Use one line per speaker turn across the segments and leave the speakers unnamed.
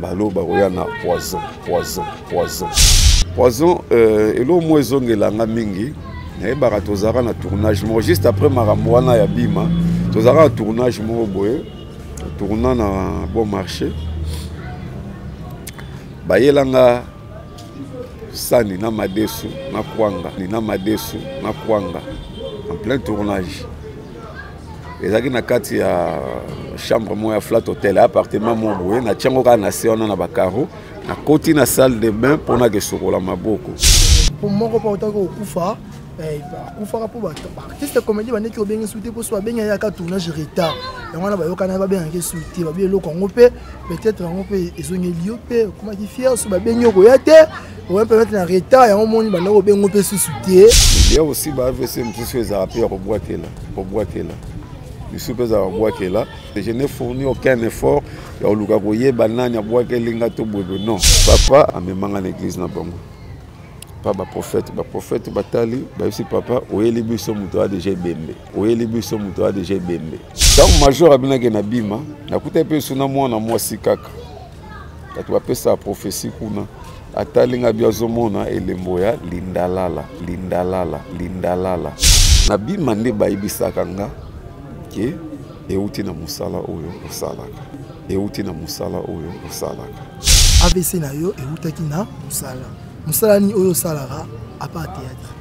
balo baroya na poison. Poison elo mo ezongelanga mingi na ebaka tozara na tournage mo juste après makambo wana ya bima tozara na tournage mo boye tourna na bon marché bayelanga sani na madesu na kwanga en plein tournage ezaki na kati ya chambre mo ya flat hotel appartement mo boye na tiango ka na se wana na bakaro na koti na salle de bain pona ke sokola maboko
pour moko pa otako kufa kufa pour ba artiste comédie ba neki obengi souté pour soit benga ya ka tournage retard et wana ba yokana ba benga ke souté ba bielo kongo pe peut-être ngo pe ezongeli pe comment qui fier so ba bengi ko yate on peut mettre en retard et on moni ba ngo bengo pe souté
il y a aussi ba AVC monsieur Zarapi ko boiter là le super à Boakela. Je n'ai fourni aucun effort. Il y a Luka Goye, Banane, à Boakelinga, Tobodo. Non, papa a même à l'église. Papa prophète, Batali, aussi papa, Oeli Busso Moutoa de Jebembe. Oeli Busso Moutoa de Jebembe. Donc, major Abinage Nabima, n'a coûté un peu son amour à moi si kaka. Tu vas sa prophétie kuna. Atalinga biazomona elemboya lindalala. Nabima ne baibisakanga. Euti na musala oyo osalaka.
AVC na yo eutaki na musala. Musala ni oyo salara à part théâtre.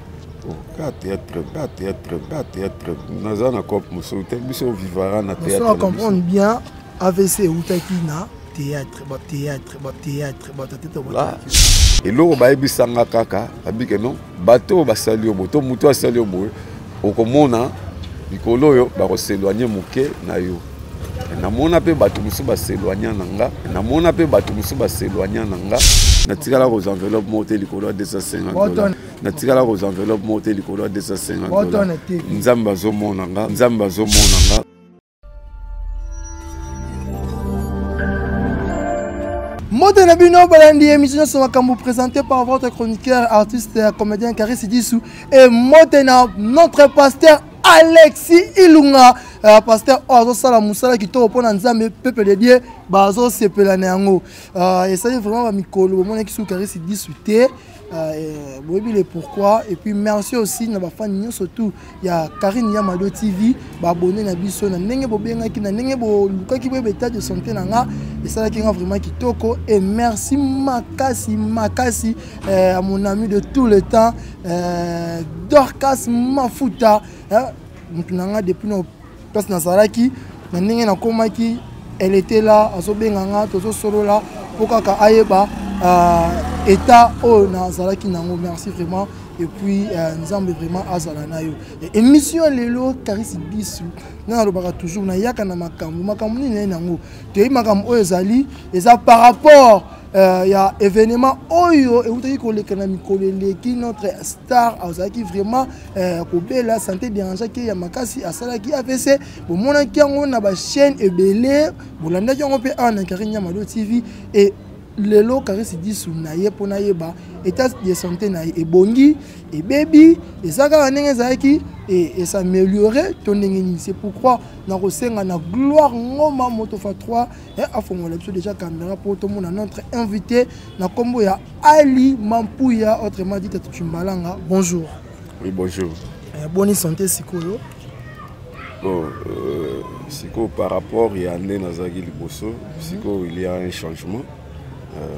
Théâtre. Nazana kop musote biso vivara na théâtre.
On comprend bien AVC eutaki na théâtre.
Et loro baibisanga kaka abike non bateau basali oboto muto asali obo okomona Nikolo yo ba s'éloigner moké na yo. Na mona pe batu musu ba s'éloigner nanga. Natikala aux enveloppes monté likolo $250. Natikala aux enveloppes monté likolo $250. Nzamba zo monanga.
Moto Nabino Balandi, émission sera présentée par votre chroniqueur, artiste et comédien Karis Sidissou et Motena, notre pasteur Alexis Ilunga, pasteur Ozo Sala Moussala qui tourne pour Nzambe, peuple de Dieu, Bazo Sepelaneango. Et ça est vraiment Mikolo, mon équipe Karis Sidissou. Le pourquoi et puis merci aussi na ba fan surtout il y a Karine Yamado TV ba abonné na biso na ndenge bobenga ki na ndenge bo luka ki beta de santé nanga et ça qui vraiment kitoko et merci makasi à mon ami de tout le temps Dorcas Mafuta nanga depuis nos place na Saraki na ndenge na komaki elle était là azo benganga tozo solo là pour kaka ayeba état au Nazaraki nango merci vraiment et puis nous avons vraiment azalana yo émission lelo Karis Bisu na lobaka toujours na yaka na makambo ni nango te makambo ezali eza par rapport il y a événement oyo et vous avez collègue na mikolele qui notre star azaki vraiment ko bela santé dérangeant qui ya makasi asalaki AVC bon mona ki ngo na ba chaîne ebele bolanda ki ngo pe ana Karine Yamado TV et lelo Karis Sidissou na ye pona yeba état de santé na ye bongi et baby et ça ka ndenge zaki et s'améliorer ton ndenge c'est pourquoi na kosenga na gloire ngoma motofa 3 et afongola biso déjà caméra pour tout le monde notre invité na kombo ya Ali Mampuya autrement dit Tumbalanga. Bonjour.
Oui, bonjour.
Bonne santé sikoyo.
Siko par rapport il y a ane nazaki liboso siko il y a un changement.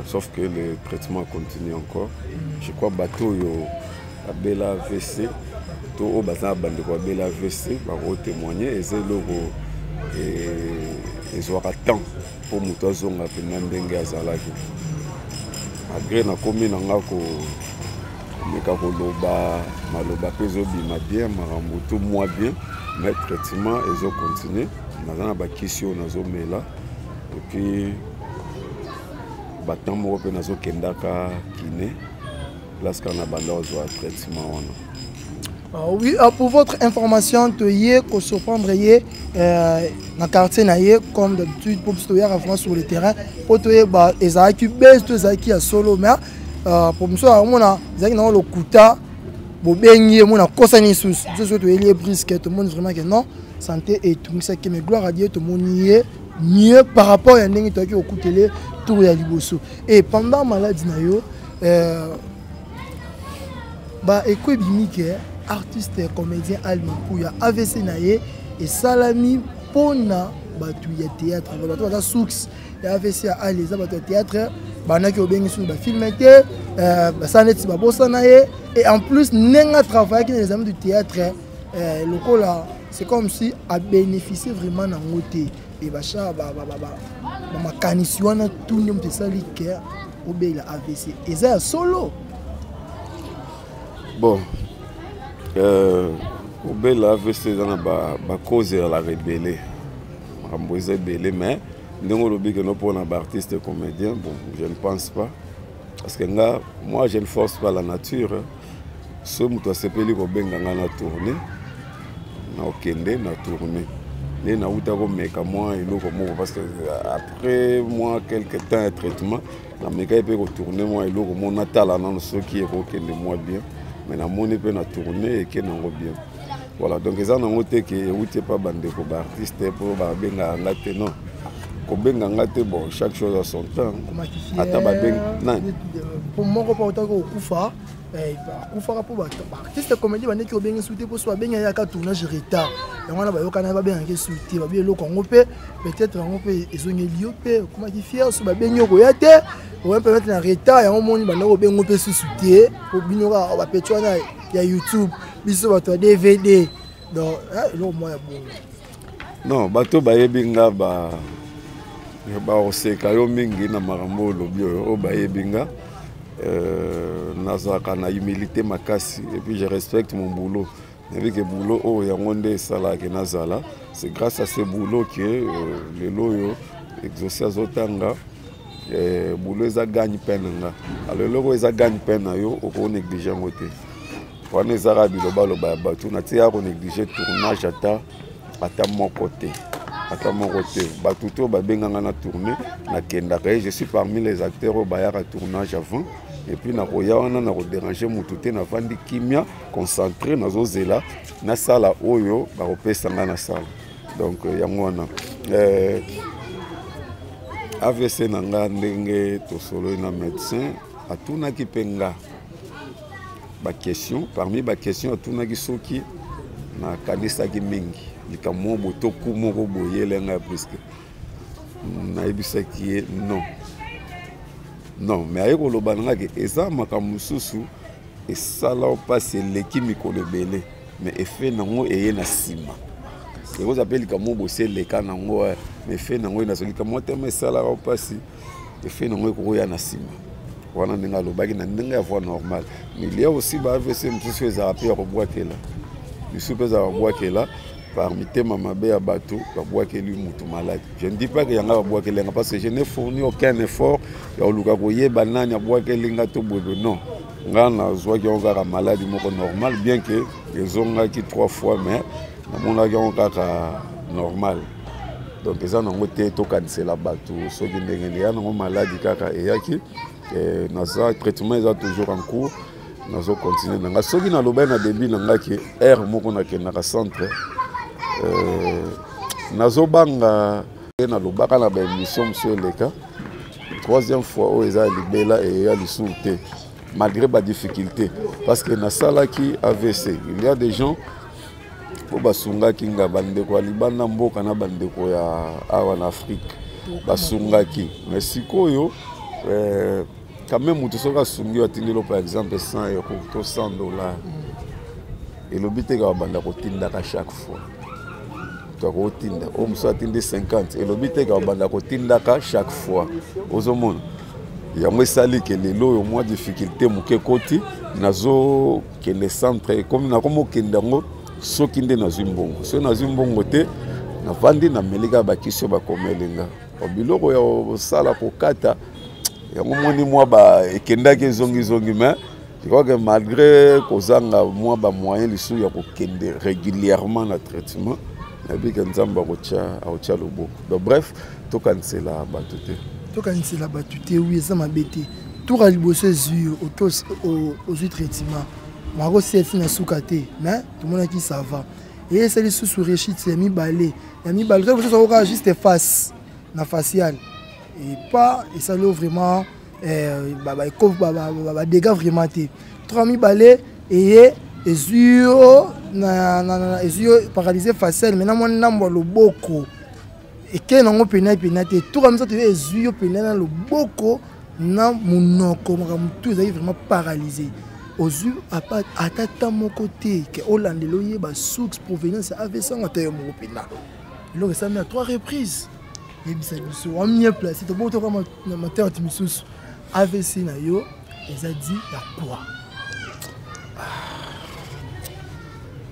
Sauf que le traitement continue encore. Je crois bateau yo abela AVC to o bazana bande ko abela AVC ba ko témoigner et c'est logo et aura temps pour muto zonga pena ndenge azalaki. Malgré na komi na ngako meka ko loba maloba pezo bima bien marambo tout moi bien mais traitement ezo continuer nazana ba kisio nazo mela et puis batambo pe nazo kendaka kiné place qu'on a bandé traitement
oui pour votre information tu y ko surprendre y na quartier na y comme d'habitude pour se à France sur le terrain pour tu ba ezaki best to ezaki ya solo mais pour monsieur mona ezaki na le kuta bo bengi mona kosani sous je to y brisque tout le monde vraiment que non santé et tout ça qui me gloire à Dieu tout le monde y est mieux par rapport à ndenge to ki okutele tour ya liboso. Et pendant maladie na yo, bah écoute bimike artiste comédien Almapouya AVC na ye et salami pona batu ya théâtre batu ba soux ya AVC a aller za batu théâtre bana ki obengi sur ba filmer te ba saneti ba bossa na ye et en plus nenga travailler avec les amis du théâtre lokola c'est comme si a bénéficié vraiment na ngote et ba cha ba makanisi wana tout nyom te sali ke obela AVC et ça solo.
Bon, au bel AVC, dans la cause de la rébellion, mais nous que nous pour un artiste et comédien, bon, je ne pense pas, parce que là, moi je ne force pas la nature. Ce que je peux dire, c'est que na tourné, na okende na tourné. Les na uta ko meka moi et l'autre parce que après moi quelques temps de traitement, na meka peut retourner moi et l'autre mon natal dans ce qui est okende moi bien. Mais na moni pe na tourner et que nango bien. Voilà, donc ça nango te que outé pas bande ko ba artiste pour ba benga ngate non. Ko benga ngate bon, chaque chose a son temps. Ata ba benga nan.
Pour moi ko pa autant ko kufa, kufa pour ba artiste comédien bande ki benga souté pour soit benga ya ka tournage retard. Et on a ba yokana ba benga ke souté, ba bien lo kongo pe peut-être ngo pe ezongi lio pe comment qui fier so ba benga ko ya te. On va permettre un retard et on monte maintenant au bien peut se soutenir pour bien on va pétuer il y a YouTube biso bato DVD donc là moi bon
non bato ba yebinga ba oseka yo mingi na marambo lobi o ba yebinga nazaka na humilité makasi et puis je respecte mon boulot avec le boulot oh ya ngonde sala ke nazala c'est grâce à ce boulot que le loyo exaucer azotanga boulot eza gagne peine nga alors loko eza gagne peine na yo oko négliger ngote wana ezaka biloba loba batu na tia ko négliger tournage ata mon côté batu to ba benganga na tourner na kendaka je suis parmi les acteurs au bayaka tournage avant et puis na koya wana na ko déranger mututé na vandi kimia concentré na zozela na sala oyo ba kopesa nga na sala donc yango wana AVC nanga ndenge to solo na médecin atuna ki penga ba question parmi ba question atuna ki soki na kanisa ki mingi likamo boto kumoko boyele nga presque na ebisa ki non mais ayeko loba nga ke eza makamususu esala opasi leki mikolo belé mais effet nango eye na sima. Et vous appelez comme bosser les cas nango mais fait nango na soli comme tellement sala au passé et fait nango ko ya na sima wana ndinga lobaki na ndinga ya voix normal mais il y a aussi ba AVC mtusu eza rapia ko boakela bisupe za boakela parmi tema mabe ya bato ba boakeli mutu malade je ne dis pas que yanga ba boakela parce que je n'ai fourni aucun effort ya oluka ko yeba nani ya boakeli ngato bobo non ngana zwa ki on ga malade moko normal bien que les onga qui 3 fois mais na mona kaka normal donc ça nango te to cancela bato soki ndenge ya nango maladie kaka eyaki naza traitement est toujours en cours nazo continuer nanga soki na loba na début nanga ki air moko na kenaka centre nazo banga na lobaka na ba émission monsieur Leka troisième fois o eza libela et ya lisuté malgré ba difficulté parce que na sala ki AVC il y a des gens po basungaki nga bandeko ya libanda mboka na bandeko ya awa na Afrique basungaki mais sikoyo quand même mutu soka sungi atindelo par exemple 100 € to 100 $, et le but est que banda ko tindaka chaque fois to ko tinda o muso atinde 50 et le but est que banda ko tindaka chaque fois ozomona ya moi sali que lelo yo moi difficulté muke koti nazo que le centre comme na komo kendango soki nde na zimbongo so na zimbongo te na vandi na melika bakisio bakomelinga biloko ya sala kokata yango moni mwa ba ekendaki zongi mais je crois que malgré kozanga mwa ba moyen lisu ya kokende régulièrement na traitement na bika nzamba kocha loboko donc bref to cancela batute
oui ça m'a bêté tout raliboso zu au traitement Maro c'est na soukate mais tout le monde qui ça va et c'est les sous réchit c'est mi balé ça va juste face na facial et pas et ça l'eau vraiment dégâts vraiment té 3000 balais et ezio na ezio paralysé facial maintenant moi nambo loboko et que nango pena té tout comme ça tu ezio pena na loboko na munoko mutu ezali vraiment paralysé aux yeux à tata mon côté que Hollandelo yeba source provenance AVC ngata yo mo pena donc ça met à 3 reprises et bisa biso on mieux placé to bon to comme na théâtre misusu AVC na yo les a dit la poids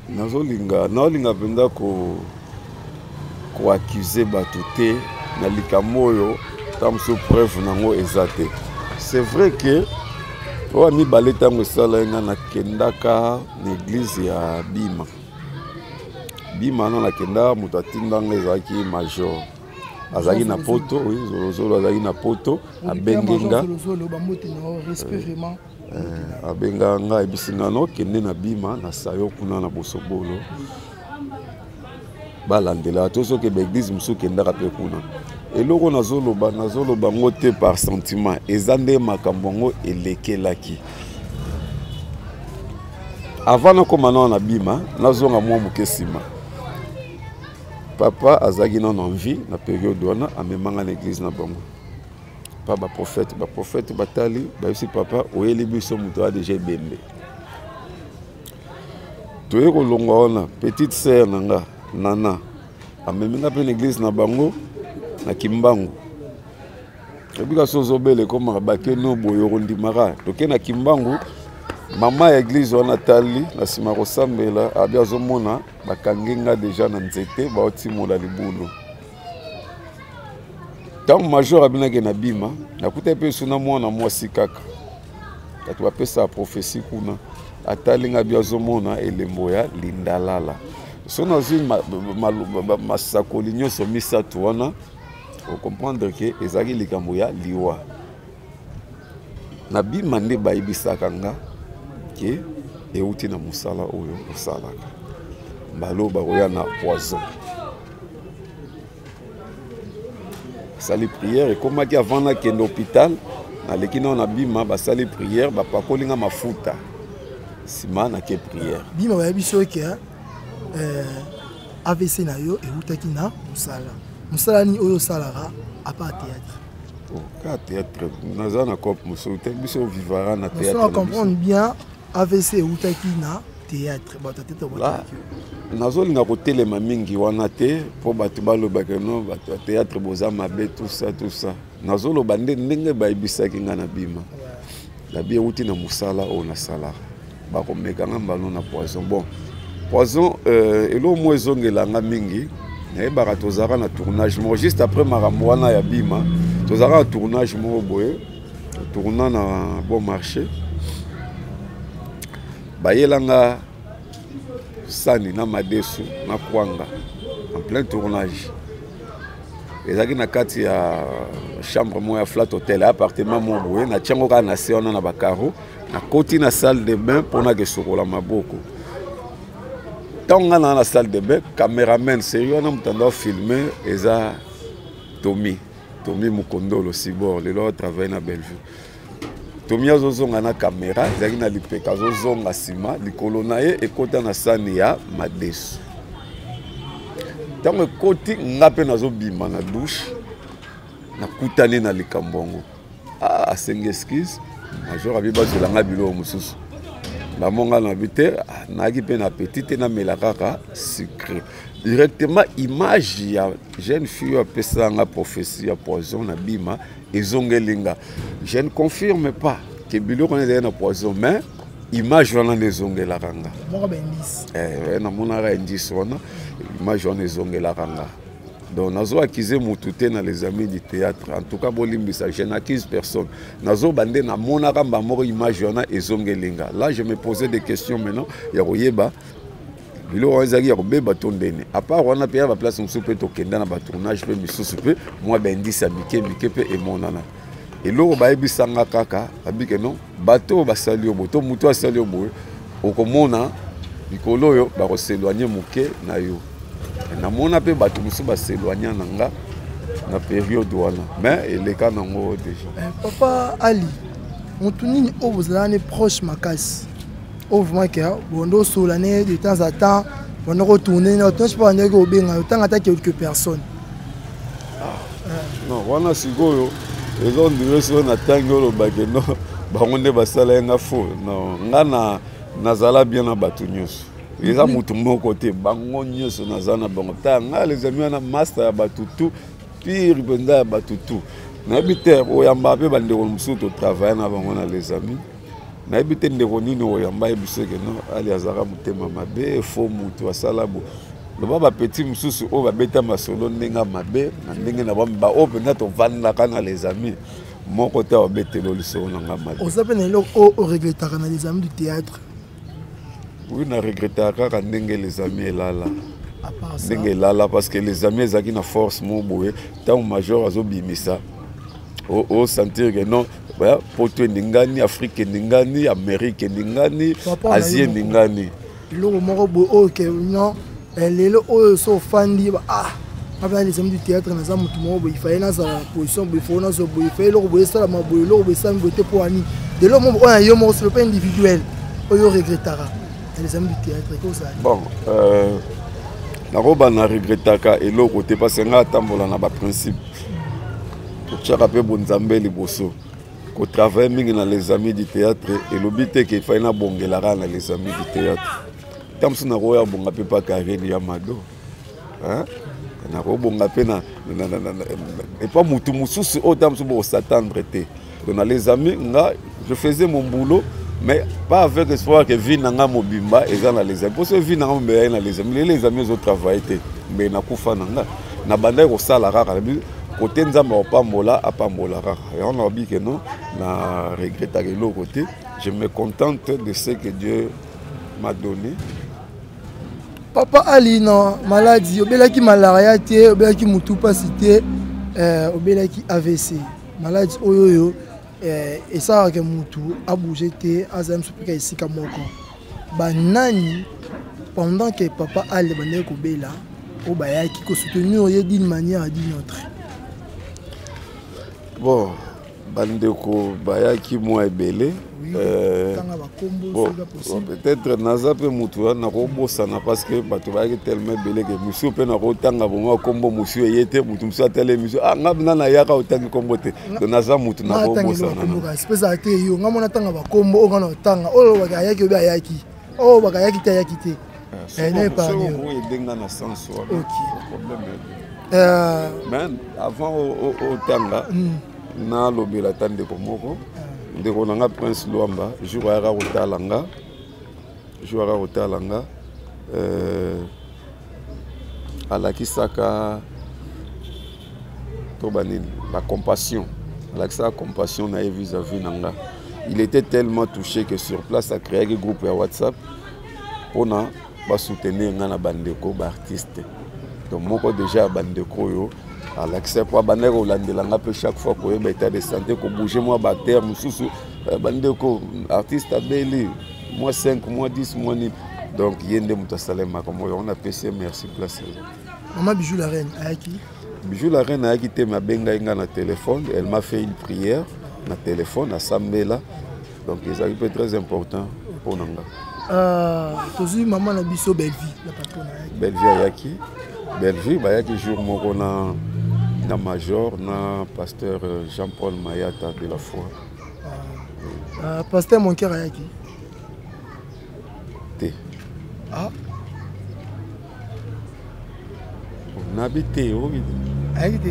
nazolinga penda ko accuser bato te na likamoyo tam so preuve nango ezate. C'est vrai que oa mibale ntango esala nga nakendaka na église ya bima na nakenda moto atindanga ezalaki major azalaki na poto zolozolo azalaki na poto abengenga abenganga ebisinga no kende na bima na sayo kuna na bosobolo balandela to soki baeglise mosusu kendaka mpe kuna eloko nazoloba ngo te par sentiment eza nde makambo yango elekelaki avant nakoma nao na bima nazonga mwa moke nsima papa azalaki nano envie na période wana amemanga na église na bango pa baprofete batali bayebisi papa oyeli biso moto a déjà ebembe toye kolongwa wana petite sœur na nga nana ameminga mpe na église na bango na Kimbangu ebika sozobele komaka bakeno boye okondimaka toke na Kimbangu mama ya église wana tali na nsima kosambela abi azomona bakangenga deja na nzete baotimola libulu ntango major abinaki na bima nakuta mpe suna mwana mwasi kaka kati bapesa prophétie kuna atalinga abi azomona elembo ya lindalala so nazwi masakoli nyonso misato wana ocomprendre ke ezalaki likambo ya liwa na bima nde bayebisaka nga ke euti na mosala oyo osalaka baloba koya na poison basali prière ekomaki avant nakende hôpital naleki nao na bima basali prière bapakolinga mafuta nsima nake prière
bima bayebi soki AVC na yo eutaki na musala ni oyo osalaka apa théâtre
ka théâtre naza na cope mosusu te biso vivara na théâtre
on comprendre bien AVC eutaki na théâtre bato tete
nazolinga kotelema mingi wana te mpo bato balobaka no bato ya théâtre boza mabe tout ça nazoloba nde ndenge bayebisaki nga na bima nabi euti na mosala oyo nasalaka bakomekanga mbano na poison bon poison elo mo ezongelanga mingi nayebaka tozalaka na tournage moko juste après makambo wana ya bima tozalaka na tournage moko boye tourna na bon marché bayelanga sani na madesu na kwanga en plein tournage ezalaki na kati ya chambre moko ya flat hotel appartement moko boye natiango kaka na se wana na bakaro nakoti na salle de bain mpona kesokola maboko ntango nga na salle de bain cameraman sérieux wana moto filme eza Tommy Mukondolo Sibor lelo travaille na Bellevue Tommy azozonga na caméra ezalaki na lipeka azozonga nsima likolo na ye ekota na sani ya madesu ntango ekoti nga mpe nazobima na douche nakutani na likambo yango asengi excuse major abi bazolanga biloko mosusu bamonga na bi te nayaki mpe na appétit te namela kaka sucré directement image ya jeune fille oyo apesanga prophétie ya poison na bima ezongelinga je ne confirme pas ke biloko wana ezali na poison mais image wana nde ezongelaka nga namonaka indice wana image wana ezongelaka nga donc nazo accuser mutu te na les amis du théâtre en tout cas bolimbisa je n'accuse personne nazo bande na monaka mbamoko image wana ezongelinga là je me posais des questions maintenant ya koyeba biloko ezalaki ya kobeba to ndeni à part wana mpe ya baplace mosusu mpe tokenda na batournage mpe misusu mpe mwa baindisi ya mike mpe emonana eloko bayebisanga kaka babike no bato oyo basali yo boye to motu asali yo boye okomona likolo oyo bakoseloigne moke na yo namona mpe bato mosusu baseloigne na nga na période wana mais eleka nango déjà.
Papa Ali mutu nini oyo bozala ne proche makasi oyo vraiment ke bondo solane de temps à temps bondo retourner na to pas ndenge obenga tant ata quelques personnes.
Non wana sikoyo ezo ndire so na tango lo bakeno bango nde basala nga fo non nga nazala bien na batu nyonso eza mutu moko te bango nyonso nazala na bango ta nga les amis na master ya batu tout pire benda ya batu tout nayebi te oyamba mpe bandeko mosusu totravaille na bango na les amis nayebi te ndeko nini oyamba yebiso ke no ali azalaka motema mabe fo mutu asala bo loba bapeti mosusu oyo babeta masolo ndenge mabe na ndenge na oyo mpenza tovandaka na les amis moko te babetela lisolo na nga mabe.
Oza mpe na eloko oregretaka na les amis du théâtre?
Oui, na regretaka kaka ndenge les amis elala ndenge elala parce que les amis ezalaki na force mo boye ntango major azobimisa osentir ke non poto endingani, Afrique endingani, Amérique endingani, Asie endingani
eloko moko boye oyo ke non lelo oyo so ofandi abana les amis du théâtre naza motu moko boye ifaye nazala position boye fo nazo boye ifaye eloko boye esalama boye eloko boye esami boye te mpo ani lelo moko oyo na yo moko sur le plan individuel oyo regretaka les amis du théâtre kozala
bon nakoba na regretaka eloko te parce que nga atambola na baprincipe kotiaka mpe bonzambe liboso kotravaille mingi na les amis du théâtre elobi te ke efai nabongelaka na les amis du théâtre ta mosusu nakoya bonga mpe pa karene ya mado nakobonga mpe epa mutu mosusu oyo ta mosusu bokosatendre te donc na les amis nga je faisais mon boulot mais pas avec espoir que vie nanga mobimba eza na les amis parce que vie nanga mobimba na les amis travailler te mais nakufa nanga na banda kosala kaka côté nzambe opambola apambola kaka et on a dit que non na regrette que l'autre côté je me contente de ce que Dieu m'a donné.
Papa Ali non maladie obelaki malaria te obelaki mutu pasi te obelaki AVC maladie oyo et ça que mutu a bougé te azam supika isika moko banani pendant que papa Ali bande ko bela o bayaki ko soutenir d'une manière ou d'une autre.
Bon bandeko bayaki moi ebele peut-être naza pe mutu na kobosana parce que bato bayaki tellement ebele ke musu pe na kotanga bongo kombo musu eyete mutu musu atele musu nga bina na yaka otangi kombo te donc naza mutu na kobosana
espèce te yo nga mona tanga bakombo o ngana otanga o bakayaki obi ayaki o bakayaki te ayaki te n'est pas mieux
edenga na sens wa problème mais avant otanga na lobela tande ko moko ndeko nanga Prince Luamba jour ayaka kotalanga alakisaka to banini la compassion alakisaka compassion na vis-à-vis nanga. Il était tellement touché que sur place a créé un groupe à WhatsApp pour soutenir na bandeko ba artiste donc moko déjà bandeko yo l'accès pour bander olandelanga pe chaque fois ko yeba état de santé ko bouger moi ba terre mususu bandeko artiste abeli moi 5 moi 10 moi ni donc yende mutasalema comme on a PC merci place
maman Bijou la reine ayaki
Bijou la reine ayaki te ma benga inga na téléphone elle m'a fait une prière na téléphone à Sambela donc ça est très important pour nanga
tozi maman na biso Belleville la patronne
Belleville ayaki Belleville bayaki jour moko na major na pasteur Jean-Paul Mayata de la foi
pasteur mon cœur ayaki
te on habite
ayaki te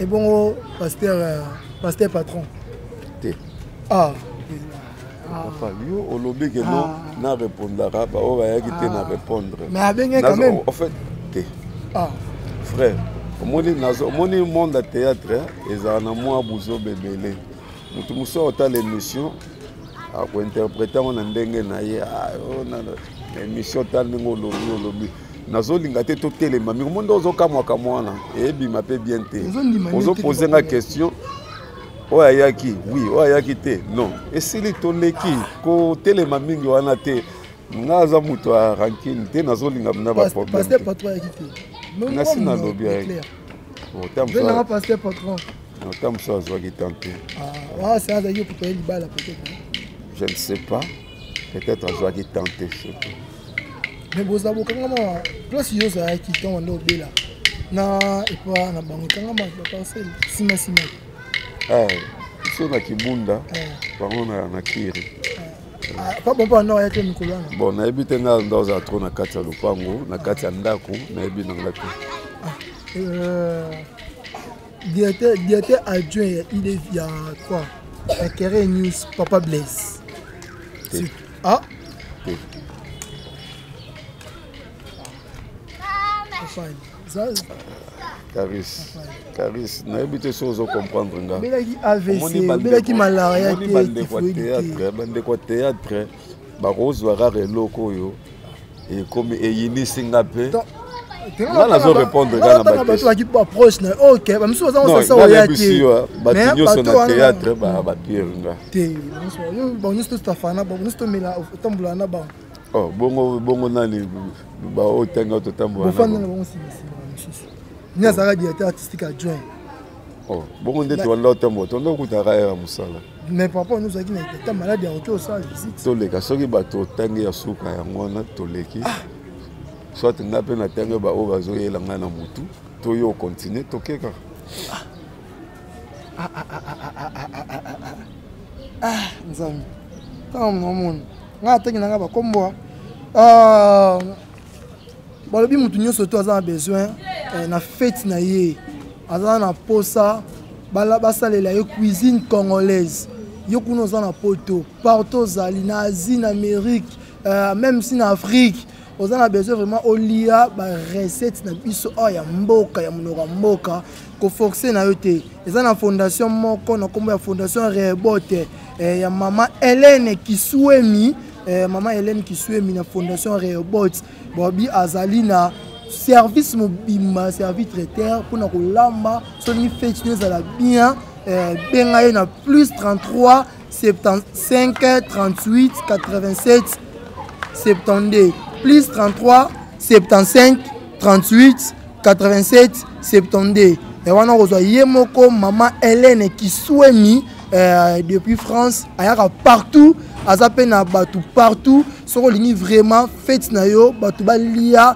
et bon pasteur patron
te Papa, yo olobi que non na répondra pas o bayaki te na répondre
mais abenga quand même
en fait te frère moni monde de théâtre ezala na mwa buzo bebele mutu musu ota l'émission akointerprete ngo na ndenge na ye émission ta ndenge olobi nazolinga te totelema mingi monde ozokamwaka mwana eyebima mpe bien te ozopose nga question oyo ayaki oui oyo ayaki te non esili toleki kotelema mingi wana te nga aza moto ya rankine te nazolinga mna baproblème nasi nalobi ayaki
Je n'ai pas passé patron.
Autant ça, je vais tenter.
Ah, c'est un d'ailleurs pour payer le bal peut-être.
Je ne sais pas. Peut-être je vais tenter surtout.
Mais vous avez comment plus il y a qui t'ont en obé là. Na et pas na bango comment ma parcelle. Sima.
Ah, c'est na kibunda. Bango na kiri.
Pas bon pas non avec Nicolas.
Bon, na habité dans un trou na kati ya lupango, na kati ya ndako, na habité na ngati.
Directeur adjoint, il est via quoi? Carré News, Papa Blaise. Ah?
Caris, na habité chose à comprendre.
Belaki AVC, belaki malaria.
Bande quoi théâtre, Barose Warare Lokoyo, et comme Eyini Singapé. Là, je vais répondre à la question.
Qui pas proche, ok, mais si vous avez ça,
il y a théâtre, oh, bongo nani, ba otenga to tambo.
Ni azara directeur artistique adjoint.
Oh, bongo ndete wala otambo, tondo kutaka ya musala.
Mais papa nous a dit que malade ya oto ça visite.
Toleka soki bato tangi ya suka ya ngona toleki. Soit nga pe na tangi ba o bazoyela nga na mutu, to yo continuer tokeka.
Nzami. Comme non mon. Nga tangi nga ba kombo. Balobi mutu nyonso to aza besoin na fête na ye. Aza na posa bala basalela ye cuisine congolaise. Yo kuno za na poto partout zali na Asie, na Amérique, même si na Afrique. On a besoin vraiment au lia ba recette na biso ya mboka ya mnoka mboka ko forcer na yote. Eza na fondation moko na kombo ya fondation Rebote ya mama Hélène Kisuemi, mama Hélène Kisuemi na fondation Rebote. Bobi azali na service mobima, service traiteur pour na kolamba soni fait nous ala bien benga na plus 33 75 38 87 72 plus 33 75 38 87 72. Et on a reçu moko maman Hélène Kisuemi depuis France, ayaka partout, azape na batu partout, soko lingi vraiment fête na yo, batu balia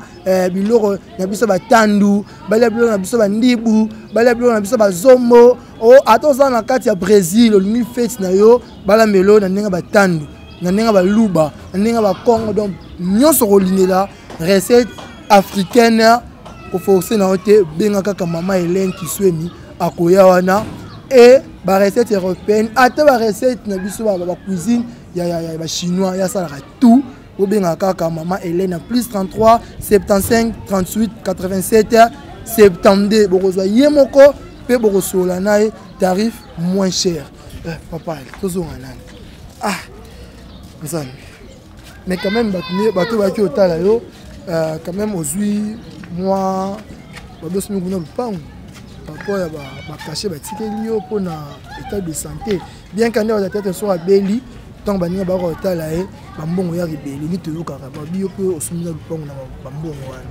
biloko na biso batandu, balia biloko na biso bandibu, balia biloko na biso bazombo, o atoza na kati ya Brésil, lingi fête na yo, bala melo na ndenge batandu, na ndenge baluba, na ndenge ba Congo, donc nyonso kolingela recette africaine ko forcer na ote benga kaka mama Hélène Kisuemi akoya wana et ba recette européenne ata ba recette na biso ba cuisine ya ba chinois ya sala tout o benga kaka mama Hélène plus 33 75 38 87 72 bokozwa yemoko pe bokosola na tarif moins cher. Papa tozo nani ça. Mais quand même bateau baki otala yo quand même aujourd'hui moi babosi nous na pas papa ya ba cacher ba tikeli yo pour na état de santé bien quand on a tête sur abeli tant baninga ba otala e ba mbongo ya ribeli ni to yoka ba bio pe osumina lupango na ba mbongo wana.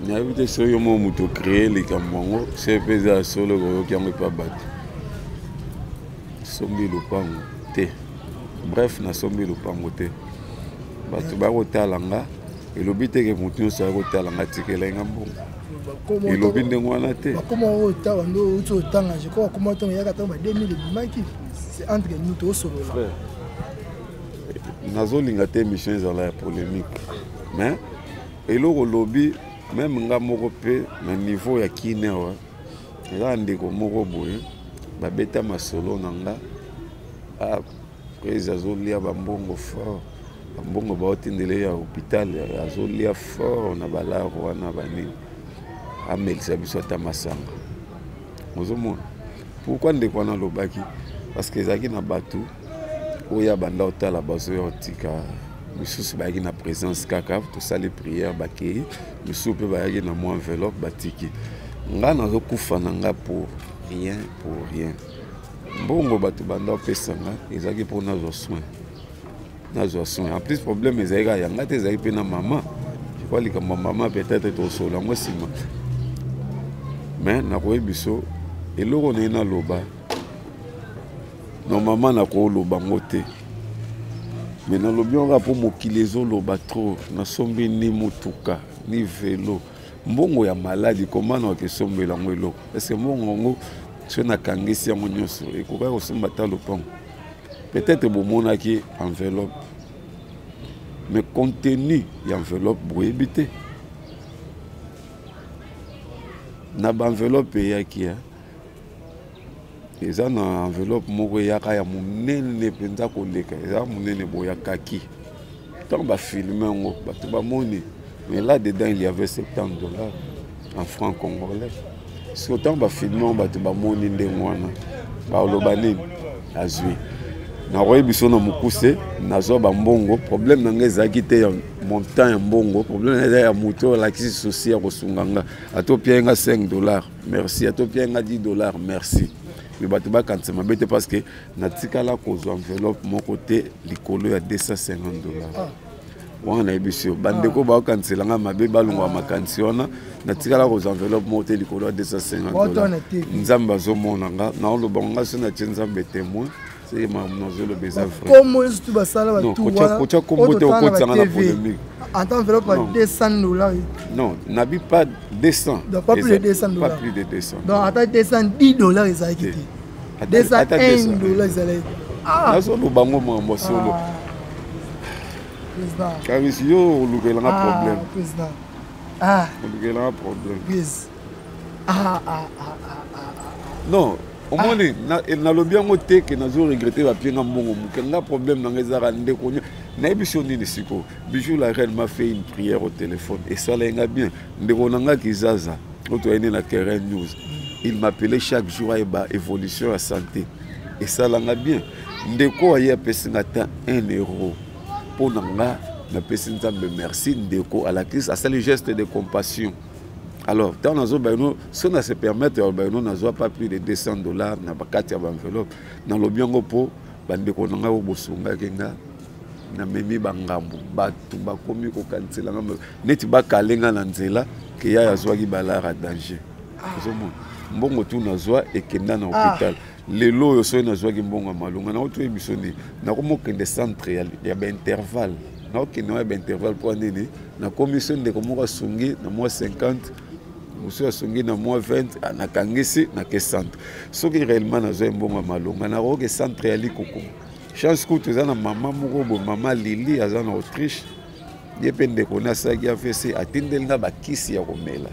Ni habite so yo mo muto créer les kamongo c'est pesa solo ko ki amwe pa bat. Sombi lupango te. Bref na sombi lupango te. Batu ba kotalanga elobite ke mutu so kotalanga tikelenga mbongo. Elobinde ngwana te.
Comment otala ndo uto tanga je crois comment ton ya 2000 maki c'est entre nous to solo là.
Nazolinga te mission ezala polémique. Mais eloko lobby même nga moko pe na niveau ya kinewa eza ndeko moko boye babeta masolo nanga après azolia bambongo fort bambongo baotindele ya hôpital azolia fort na balaro wana banini amelisa biso ata masanga ozomona pourquoi ndeko wana lobaki parce que ezalaki na bato oyo banda otala bazoya otika misusu bayaki na présence kaka tosali prière bakei misusu mpe bayaki na mwa enveloppe batiki nga nazokufa na nga pour rien mbongo bato banda opesa nga ezalaki mpo nazwa soin en plus problème ezalaki yanga te ezalaki mpe na mama quoi les maman peut-être au sol moi c'est mais na ko biso et loko na loba normalement na ko loba ngote mais na lobi on va pour mokilezo loba trop na sombi ni motuka ni vélo mbongo ya maladi comment na ke sombela ngwelo parce que mbongo ngo so na kangisi ya monyoso et ko ka somba ta lopango peut-être bomona ki enveloppe mais contenu et enveloppe pour éviter na ba enveloppe ya ki ya eza na enveloppe moko ya ka ya munene penza ko leka eza munene boya kaki tant ba filmer ngo bato ba moni mais là dedans il y avait $70 en francs congolais si autant ba filmer bato ba moni ndengwana ba lobani azui na roye biso na mukuse nazo ba mbongo problème na ngeza kite ya montant ya mbongo problème ya moto la kisi social ko sunganga atopia nga $5 merci atopia nga $10 merci mais bato ba kanse mabete parce que na tikala ko zo enveloppe mon côté likolo ya $250 wana ebisio bandeko ba kansela nga mabe balungwa makansi wana na tikala ko zo enveloppe mon côté likolo ya $250 nzamba zo monanga na oloba nga so na nzambe témoin c'est ma le baiser vrai
comment est-ce que tu vas ça là tout
kocha kombote okotsa na polémique
en enveloppe $200
non n'habite pas 200
pas plus de $200
pas plus de 200
donc attends $210 ils a quitté $201 ils allaient
ah so lo bango mo solo
président
Karis yo lukela nga problème
président
lukela nga problème
yes
non au moins na lobi yango te ke nazo regretter ba pienga mbongo mukenga problème na ngeza ndé ko na émission ni siko bijou la reine m'a fait une prière au téléphone et ça l'a bien ndeko nanga kizaza auto ene na Keren News il m'appelait chaque jour à évolution à santé et ça l'a bien ndeko aya pesinga ta €1 pour nanga na pesinga merci ndeko à la crise à ça le geste de compassion. Alors, dans nos autres, si on se permet, on n'a pas plus de $200, n'a pas 4 enveloppes. Dans le bien pour bande ko nga obosunga kenga na memi bangambu batu bakomi ko kansela nga neti ba kalenga na nzela ke ya yazwaki balara danger. Zomo mbongo tu nazwa ekenda na hôpital. Lelo yo so nazwaki mbongo malunga na otu ebisoni na ko mokende centre ya ba intervalle. Na okende ba intervalle pour nini na commission de komoka sungi na moi 50 monsieur asongi na moi 20 anakangisi na ke centre soki réellement na zo mbongo malonga na ko ke centre ya likoko chance ko tu na mama moko bo mama Lili aza na Autriche yepende kona saki afese atindel na bakisi ya komela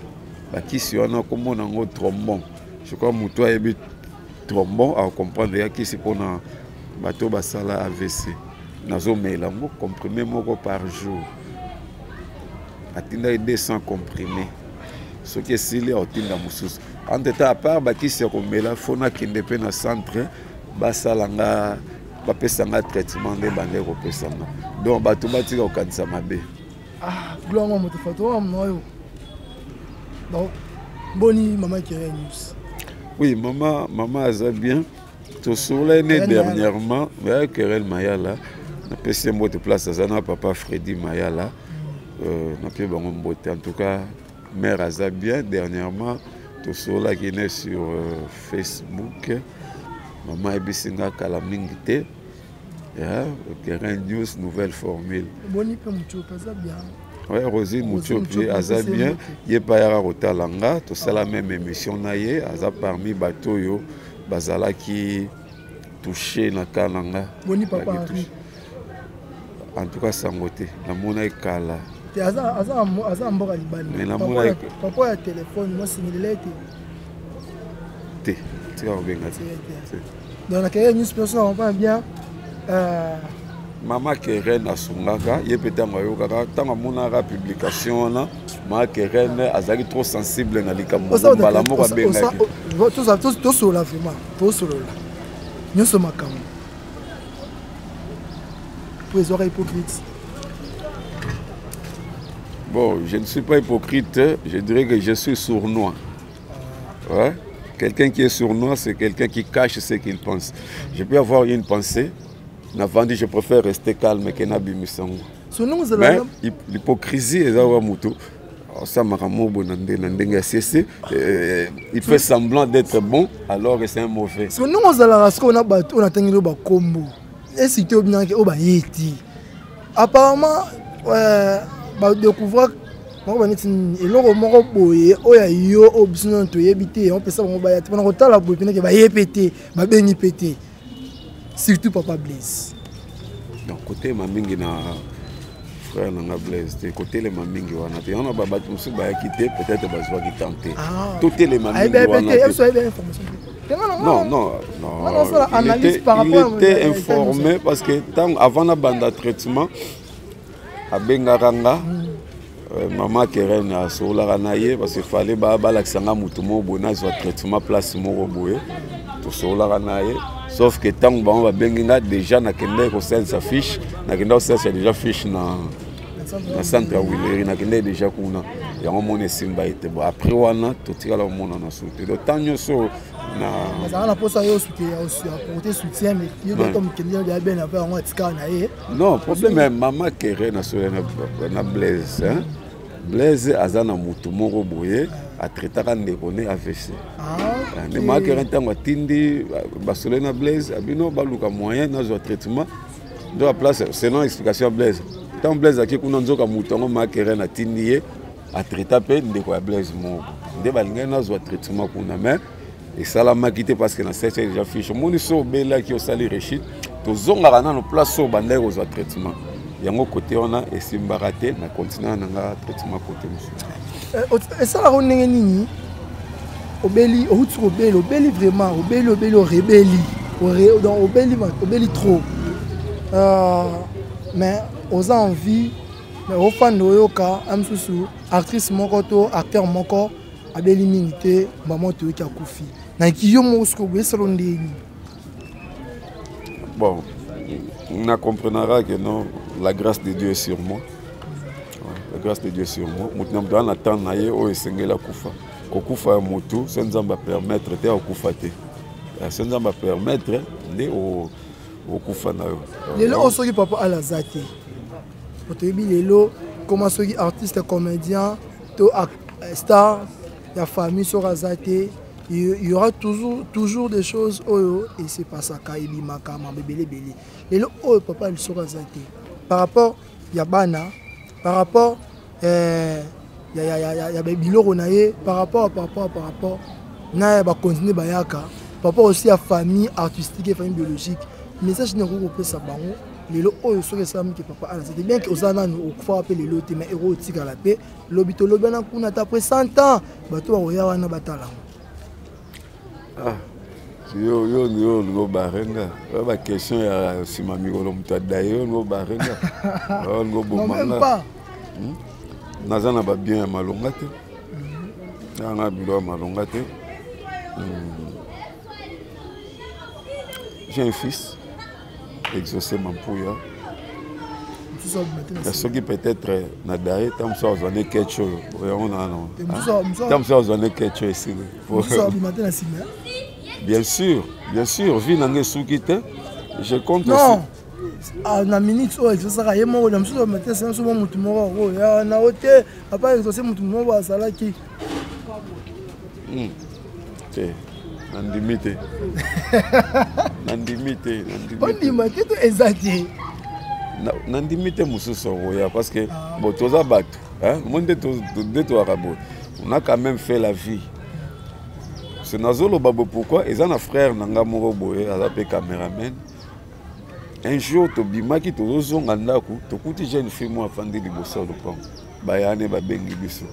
bakisi wana komona ngo trombon je crois muto ayebi trombon à comprendre ya kisi pona bato basala AVC nazo mela ngo comprimé moko par jour atinda 200 comprimés ce qui est silé au tinda mususu en temps à part bakisi ya komela fona kende pe na centre basalanga bapesanga traitement de bande kopesanga donc bato batika okanisa mabe
gloire mo moto fato amnoyo donc boni maman Keren News
oui maman aza bien to sola né dernièrement mais Keren Mayala na pesi mbote place azana papa Freddy Mayala na pie bango mbote en tout cas mère aza bien dernièrement to sola qui est sur Facebook maman ebisinga kala mingi te Keren News nouvelle formule
boni pe mucho paza bien
ouais Rosine Mouchopi aza bien ye pa yara kotalanga to sala même émission na ye aza parmi bato yo bazala qui touché na kananga
boni papa
en tout cas sangote na mona kala
aza mboka libani
mais na mona
papa ya téléphone moi singilele
te tika obenga te
dans la Keren News personne on va bien
Mama Keren asungaka ye petango yokaka tanga monaka publication na Mama Keren azali trop sensible na likambo bala moko benga
to sola vraiment to sola nyoso makambo pour les oreilles hypocrites.
Bon, je ne suis pas hypocrite, je dirais que je suis sournois. Ouais? Quelqu'un qui est sournois, c'est quelqu'un qui cache ce qu'il pense. Je peux avoir une pensée, je préfère rester calme que Nabi Missango. Mais l'hypocrisie est là moto. Ça m'a il fait semblant d'être bon alors que c'est un mauvais.
Si nous on a battu, on a tenu le combo. Et si tu es bien au Bayeti. Apparemment, découvrir et l'on remonte boye, yo obstinant to yebité, on peut ça on va on retard la boye que va yépéter, va béni péter. Surtout Papa Blaise.
Donc côté ma mingi na frère na Blaise, côté les ma mingi wana te on a baba tout ce ba quitter peut-être ba soit qui tenter. Tout les ma mingi wana. Non. Il était informé parce que avant la bande traitement à Bengaranga maman Keren a sola naie parce qu'il fallait l'accent mutumo bona soit traitement place moko boye to sola naie sauf que tant on va benga déjà na kende ko sel sa fiche na kende ça c'est déjà fiche na centre Willeri na kende déjà kuna ya mona simba ite bon après wana to tira la mona na soute de tant nyoso na
ça na posa yo soutien mais yo comme kende ya ben après on tika na ye
non problème maman Keren a sola na Blaise hein. Blaise azana mutu moko boye a traité kan ndekone AVC. Ne ma ke rentango tindi basole na Blaise abino baluka moyen na zo traitement de la place selon explication Blaise. Tant Blaise aki kuna nzoka mutu ngo ma ke rena tindi a traité pe ndeko ya Blaise moko. De balinga na zo traitement kuna mais et ça la makité parce que na cette déjà fiche moni so bela ki o sali rechit to zonga kana no place so bandeko zo traitement. Yango côté on a esimba raté na continuer na traitement côté monsieur
et ça la ronenge nini obeli vraiment obeli rebelli donc obeli trop mais aux envie mais au fan oyoka amsusu actrice moko to acteur moko abeli minité maman to ki akufi na kiyo mosko besalondeni
bon on comprendra que non, la grâce de Dieu est sur moi. La grâce de Dieu est sur moi. Maintenant, dans la temps, on est la kufa. Kokufa moto, ça nous va permettre de kufa te. Ça nous va permettre de au kufa na yo.
Lelo osoki papa ala zate. Otebi lelo comment soki artiste comédien to star ya famille sera zate. Il y aura toujours des choses et c'est pas ça kaibi makama bébé bébé et le papa il sera zati par rapport yabana par rapport ya biloko na ye par rapport na ba continuer bayaka papa aussi a famille artistique et famille biologique message ne ko pesa bango lelo oyo soki sami que papa ala c'est bien que osana no okufa appeler l'autre mais héros tika la paix lobito lobana kuna après 100 ans bato ba oya wana batala.
Ah, yo ngo barenga. Ba question ya sima mikolo mutada yo ngo barenga. Ngo bomanga. Nazana ba bien ya malonga te. Nga bilo malonga te. J'ai un fils exaucé Mampouya. Ce qui peut-être nadaye tam so zone quelque on a non. Tam so zone quelque ici. Bien sûr, vie n'a pas je compte
non.
Aussi.
Na minute o exaucer ye mo na msuso matin c'est so mutu mo o ya na hote papa exaucer mutu mo ba sala ki.
Nandimite.
Nandimite to ezati.
Nandimite mususo ya parce que botoza batu, hein, monde de arabo. On a quand même fait la vie. C'est Nazolo Babo pourquoi ils ont un frère nanga moko boye azapé caméraman. Un jour to bimaki to zonga ndaku to kuti jeune fille moi afandi liboso do pam. Bayane ba bengi biso.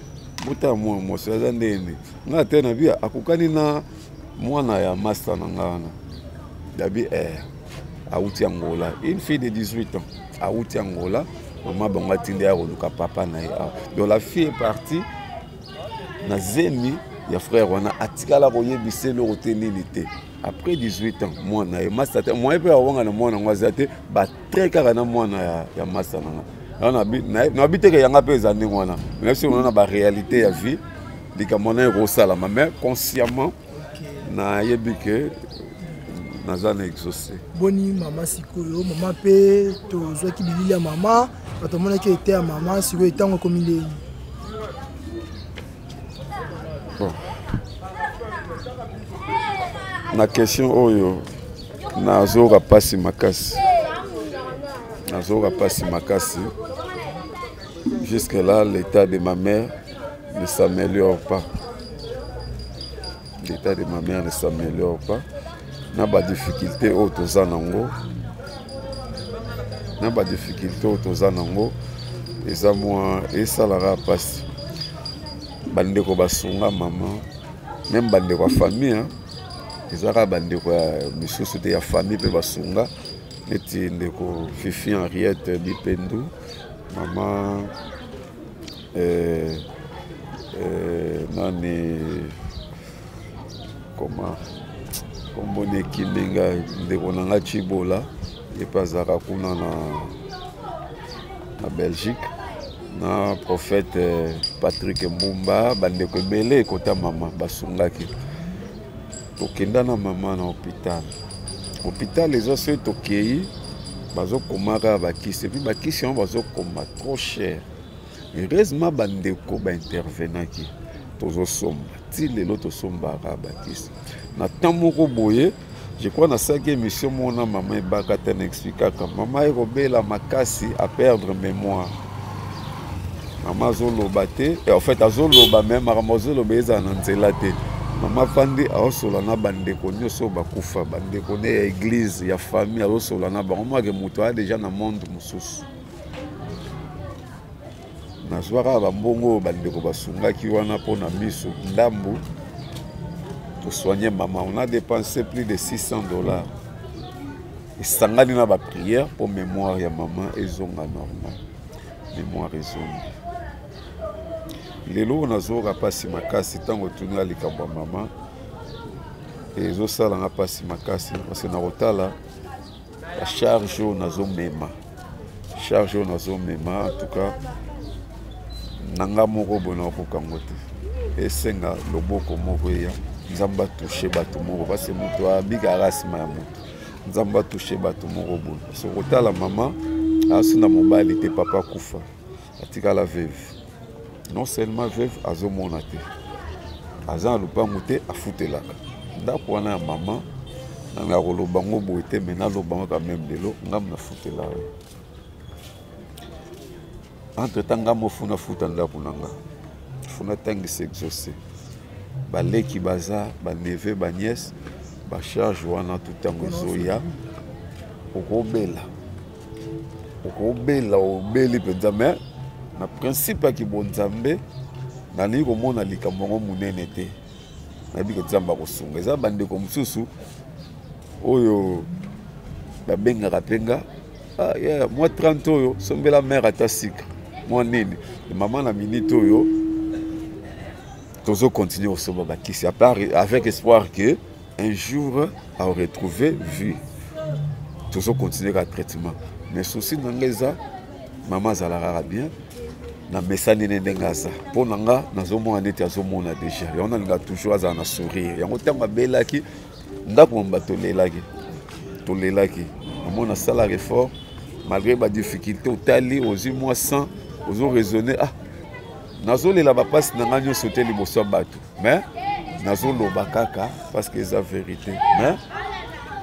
Muta mo so azandene. Nga tena bia akukani na mwana ya master nanga na. Dabi Aouti Angola, une fille de 18 ans. Aouti Angola, maman bonga tindi a roluka papa na ya. Donc la fille est partie na zemi ya frère wana atikala koyebise le rotenilité. Après 18 ans, moi na master moi pe awanga na mwana ngwazate ba très kaka na mwana ya master na. Na bité que yanga pe zandi mwana. Même si on a ba réalité ya vie, dikamona rosala mais consciemment na yebike nazana exaucé.
Boni maman sikoyo, maman pe to zo ki bilili ya maman, bato monaki était à maman sikoyo etango ekomi ndeni.
Bon. Na question oyo nazoka pasi makasi. Nazoka pasi makasi. Jusque là, l'état de ma mère ne s'améliore pas. L'état de ma mère ne s'améliore pas. N'a pas de difficulté au Tozanango. N'a pas de difficulté au Tozanango. Et ça, moi, et ça la passe. Bandeko basunga maman. Même bandeko famille. Et ça, bandeko monsieur c'était la famille pe basunga. Et ndeko Fifi Henriette Bipendou. Maman. Nani. Comment on est qui ndeko Chibola et pas Zarakuna na Belgique na prophète Patrick Mbumba bandeko belé kota maman basungaki tokenda na maman na hôpital les autres tokei bazo komaka bakisi puis bakisi on bazo koma trop cher heureusement bandeko ba intervenaki tozo somba ti lelo to somba bakisi na tamoko boye je crois na ça émission mona maman ebaka ten expliquer que maman erobela makasi à perdre mémoire maman zoloba te et en fait azoloba même maramozoloba eza na nzela te maman fandi aosola na bandeko nyoso bakufa bandeko ne ya église ya famille aosola na bango moi que muto a déjà na monde mususu na soara bambongo bandeko basungaki wana pona miso ndambu pour soigner maman. On a dépensé plus de $600. Et sangani na ba prière pour mémoire ya maman et zonga normal. Mémoire et zonga. Lelo na zo rapasi makasi tango tunu ali kamba maman. Et zo sala na pasi makasi parce que na rotala la charge na zo mema. Charge na zo mema en tout cas nanga moko bona ko kangote. Et senga loboko moko ya Nzamba touché bato moko parce que muto abika rasima ya muto Nzamba touché bato moko bon so kota la maman asuna mobali te papa kufa atika la veuve non seulement veuve azomona te azan lupango te afutelaka ndako wana ya maman nanga koloba ngo boye te mena lobango quand même lelo ngam na futela entre temps ngam ofuna futa ndako nanga funa tangi s'exaucer baleki baza ba neve ba nièce ba charge wana tout en zoya okobela obeli penza na principe ki bonzambe na ni ko mona likambo munene te na bi ko tsamba ko sunga za bande ko mususu oyo ba benga rapenga ah yeah moi 30 oyo sombela mère atasika moi nini maman na minute oyo toujours continuer au soba qui s'appelle avec espoir que un jour à retrouver vie toujours continuer à traitement mais souci n'angeza maman zalara bien na mesani nengaza pour nanga nazomo anete azomona déjà et on a toujours à na sourire yango tamba belaki ndako mbato lelaki maman na sala effort malgré ba difficulté otali aux mois sans aux raisonner ah nazolela bapasi nanga nyonso te liboso bato mais nazoloba kaka parce que c'est la vérité mais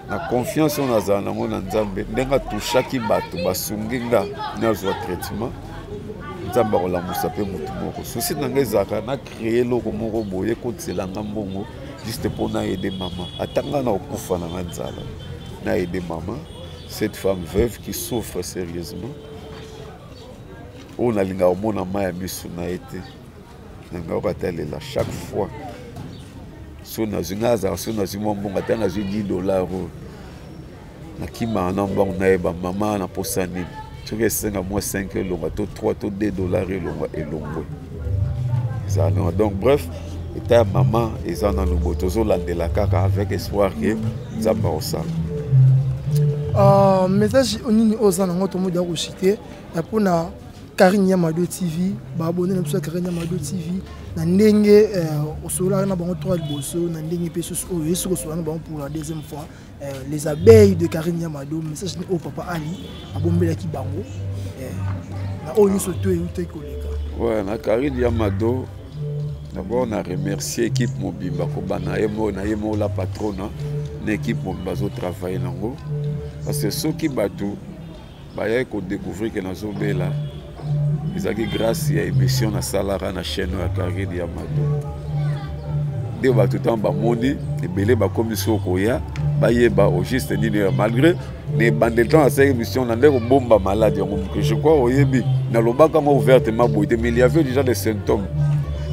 na confiance on azala nango na nzambe ndenga touchaki bato basungi nga nazwa traitement nzambe akolamusa mpe motu moko souci nanga ezalaka na créer loko moko boye kotisela nga mbongo juste mpona aider mama atanga na okufa na nga nzala na aider mama cette femme veuve qui souffre sérieusement on a linga omona maya misu na été nanga okatalela chaque fois so na zingaza so na zimo mbonga tanga zo $10 na kima na mbongo na eba mama na posani soki esenga moi 5 elonga to 3 to $2 elonga elongwe ezala donc bref eta ya mama eza na lobo tozolandela kaka avec espoir ke nzambe osala
message onini oza nango tomodi ya koshite mpona Karine Yamado TV babone na biso Karine Yamado TV na ndenge osola na bango 3 liboso na ndenge pe soso o yesu osola na bango pour la deuxième fois les abeilles de Karine Yamado message ni au papa Ali abombela ki bango na oyo soto euté koleka
ouais na Karine Yamado d'abord on a remercié l'équipe Mobimba Kobana na yemo la patronne l'équipe Mobimba zo travailler nango parce que ceux qui batou baye ko découvrir que nazo bela ezaki grâce à émission na salara na chaîne ya Karine Yamado de batou tant ba moni ebele ba commission koya bayeba au juste nini malgré les bandes temps à cette émission na ndeko bomba malade que je crois oyebi na lobaka mo ouvertement boité mais il y avait déjà des symptômes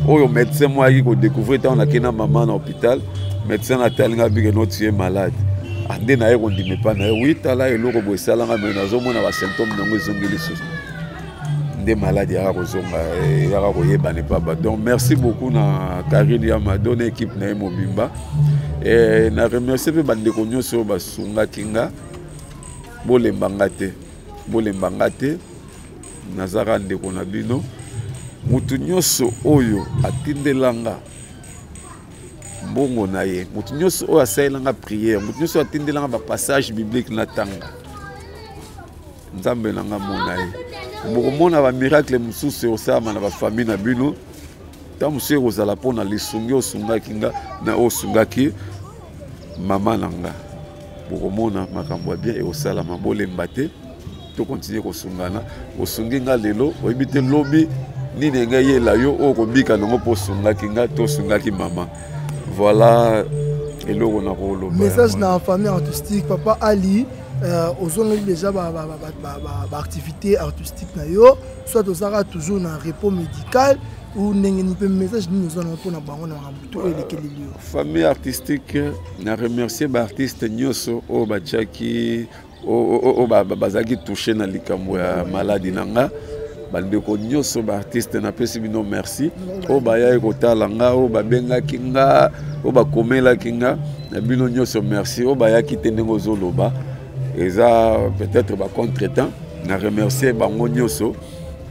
oh médecin moi qui découvrir tant na kena maman na hôpital médecin na talinga bi que notre est malade ande na yeko ndime pa na 8 ala eloko bo salanga mais nazo mona ba symptômes nango ezongeli so des malades ya kozonga ya koyeba ne pas donc merci beaucoup na Karine Yamado na équipe na Mobimba et na remercier pe bande ko nyoso basunga kinga bolembanga te nazara ndeko na bino mutu nyoso oyo atindelanga mbongo na ye mutu nyoso oyo asaelanga prière mutu nyoso atindelanga ba passage biblique na tanga nzambe nanga mona ye bokomona ba miracle mususu osama na ba famille na bino ta musu kozala pona lisungi osungaki nga na osungaki mama nanga bokomona makambo bien et osala mabolemba te to continuer kosungana osungi nga lelo oyebite lobi nini nga yela yo okobika nango po sungaki nga to sungaki mama voilà eloko na koloba
message na famille artistique papa Ali aux ont déjà activité artistique na yo soit osara toujours na repos médical ou n'engeni pe message nous allons pour na bango na mabuto elekeli yo
famille artistique na remercier ba artiste nyoso o bachaki o bazaki touché na likambo ya maladie nanga bandeko nyoso ba artiste na pesi bino merci o baya kotala nga o babengaki nga o bakomelaki nga na bino nyoso merci o baya kitendengo zoloba eza peut-être ba contretemps na remercier bango nyoso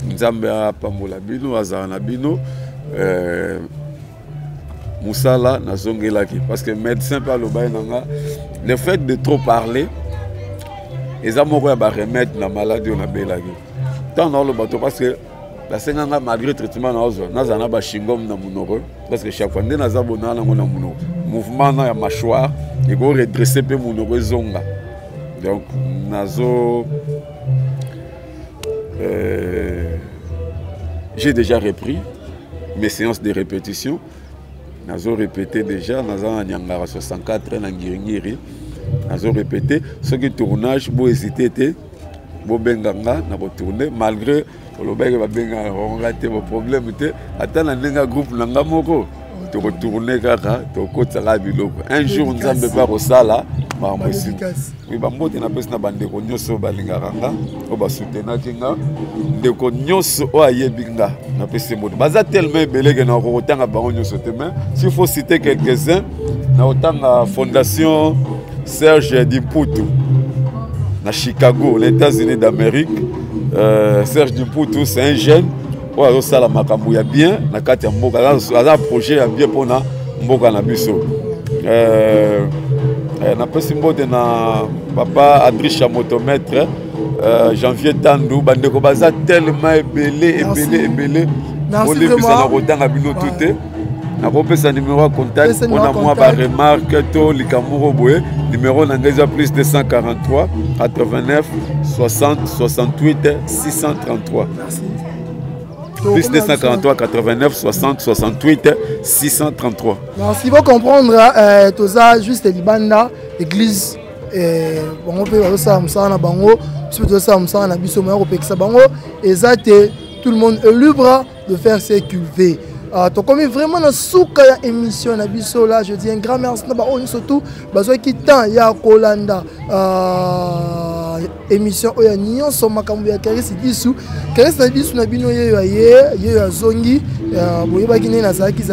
nzambe apambola bino azala na bino musala nazongelaki parce que médecin par le bain nanga le fait de trop parler eza moko ya ba remède na maladie na belaki tant dans le bateau parce que la senganga malgré traitement na ozo nazana ba shingom na munoko parce que chaque fois ndé naza bona na ngona munoko mouvement na ya mâchoire et go redresser pe munoko ezonga donc nazo j'ai déjà repris mes séances de répétition. Nazo répété déjà, nazo nyangara 64 na ngiringiri. Nazo répété ce qui tournage bo hésiter bo benganga na bo tourner malgré le benge ba benga on raté mon problème té atana ndenga groupe nanga moko to retourner kaka to kotala biloko un jour nzambe pa kosala ba mosi oui ba mbote na pesa na bandeko nyoso balingaka nga o ba soutenaki nga ndeko nyoso o ayebinga na pesa mbote baza tellement belege na ko tanga bango nyoso te mais s'il faut citer quelques-uns na otanga fondation Serge Dimputu na Chicago les États-Unis d'Amérique. Serge Dimputu c'est un jeune o azosala makambo ya bien na kati ya mboka aza projet ya bien pona mboka na biso na pesi mbote na papa Adrisha motomètre janvier tandu bandeko baza tellement ebele olebisa na kotanga bino tute na kopesa numéro ya contact mpona mwa ba remarque to likambo boye numéro na ngai eza plus 243 89 60 68 633 plus 243 89 60 68 633.
Merci, vous comprendre, tout ça juste Libanda, l'église, on peut ça, on bango, tout ça, on a biso, on peut ça bango, et ça, tout le monde est libre de faire ce qu'il veut. Donc comme vraiment dans souka ya émission na biso là, je dis un grand merci na ba on surtout bazo ki temps ya Kolanda émission oya nyonso makambo ya Karisi Disu na bino ye zongi boyeba ki na zaki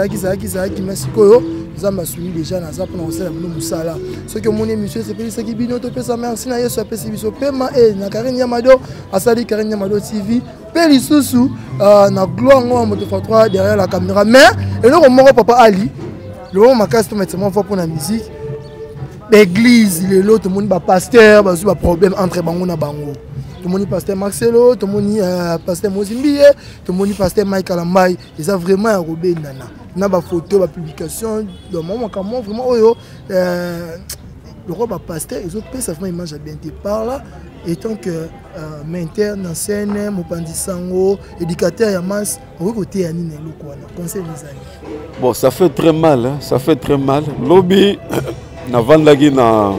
merci koyo nzamba suli déjà na za pour osala bino musala ce que mon émission c'est peli saki bino to pesa merci na yeso apesi biso pema et na Karine Yamado asali Karine Yamado TV peli susu na gloire ngo moto fa 3 derrière la caméra mais et le moko papa Ali le moment makasi to mettre moi pour la musique l'église l'autre monde ba pasteur ba problème entre bango na bango tomoni pasteur Marcelo, tomoni pasteur Mozimbie, tomoni pasteur Mike Alambai, ils ont vraiment un robé nana. Na ba photo, ba publication, de moment comment vraiment oyo le roi pasteur, ils ont fait ça vraiment image bien par là. Et tant que m'interne en scène, mon pandisango, éducateur Yamas, on va côté Anine le conseil des amis.
Bon, ça fait très mal, hein? Ça fait très mal. Lobby, na vandagi na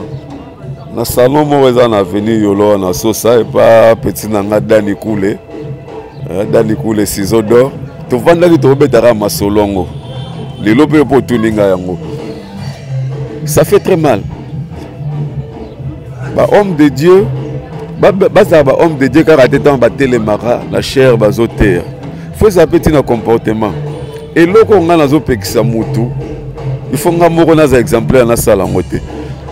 salon moza na avenue Yolo na sosa et pas petit nanga Dani Koulé. Dani Koulé ciseaux d'or. To vandagi to betara masolongo. Les lobby pour tuninga yango. Ça fait très mal. Bah homme de Dieu. Homme de Dieu car à temps battre les maras, la chair bazoter. Faut savoir petit comportement. Et là qu'on a nazo pekisa mutu, il faut nga moko na exemplaire na sala ngote.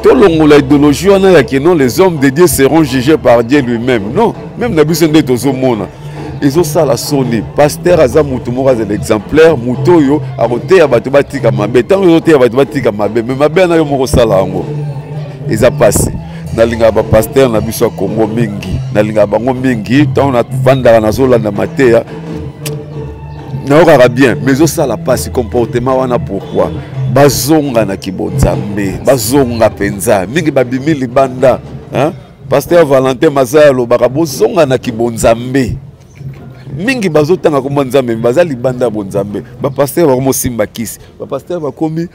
Tout le la idéologie on a que non les hommes de Dieu seront jugés par Dieu lui-même. Non, même na biso ndeto zo mona. Ils ont ça la soni. Pasteur aza mutu moko az l'exemplaire muto yo a roté ya batu batika mabe. Tant yo roté ya batu batika mabe, mais mabe na yo moko sala ngo. Ils a passé. Nalinga ba pasteur na biso Congo mingi nalinga bango mingi tant na vandara na zola na matea na okara bien mais au ça la passe comportement wana pourquoi bazonga na kibonzambe bazonga penza mingi babimi libanda hein pasteur Valentin Mazalo bakabozonga na kibonzambe mingi bazotanga ko bonzambe baza libanda bonzambe ba pasteur ba mosimba kisi ba pasteur bakomi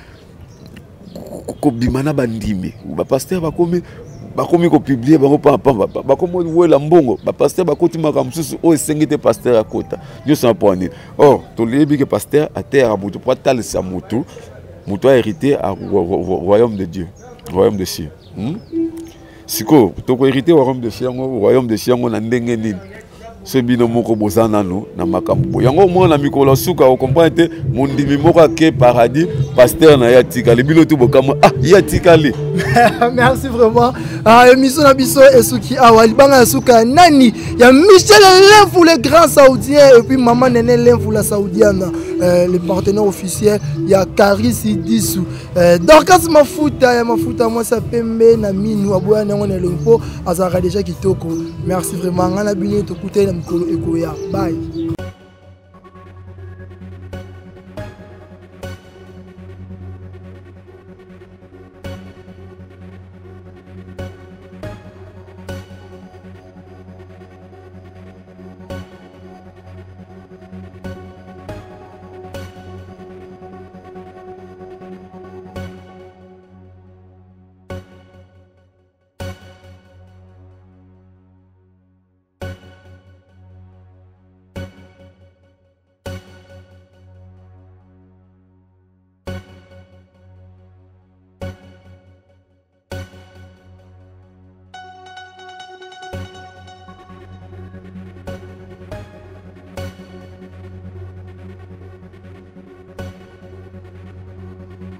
ko bimana bandimi ba pasteur bakomi bakomi ko publier bakomi wela mbongo ba pasteur bakoti makamsusu o esengite pasteur akota nyo sa poni oh to lebi que pasteur a terre mutu pour tal sa mutu a hérité à royaume de Dieu royaume de cieux siko to ko hérité royaume de cieux na ndenge nini ce bino moko bozana no na makambo yango mona mikolo suka o comprendre mondimi moko ke paradis pasteur na yatika le bino to bokamo yatika le
merci vraiment émission na biso esuki awa libanga suka nani ya Michel Lenfou le grand saoudien et puis maman Nene Lenfou la saoudienne le partenaire officiel ya Karisi Disu Dorcas Mafuta ya Mafuta moi ça pembe na minu aboya nango na lempo azara déjà kitoko merci vraiment ngana bino to kuta na mikolo ekoya bye.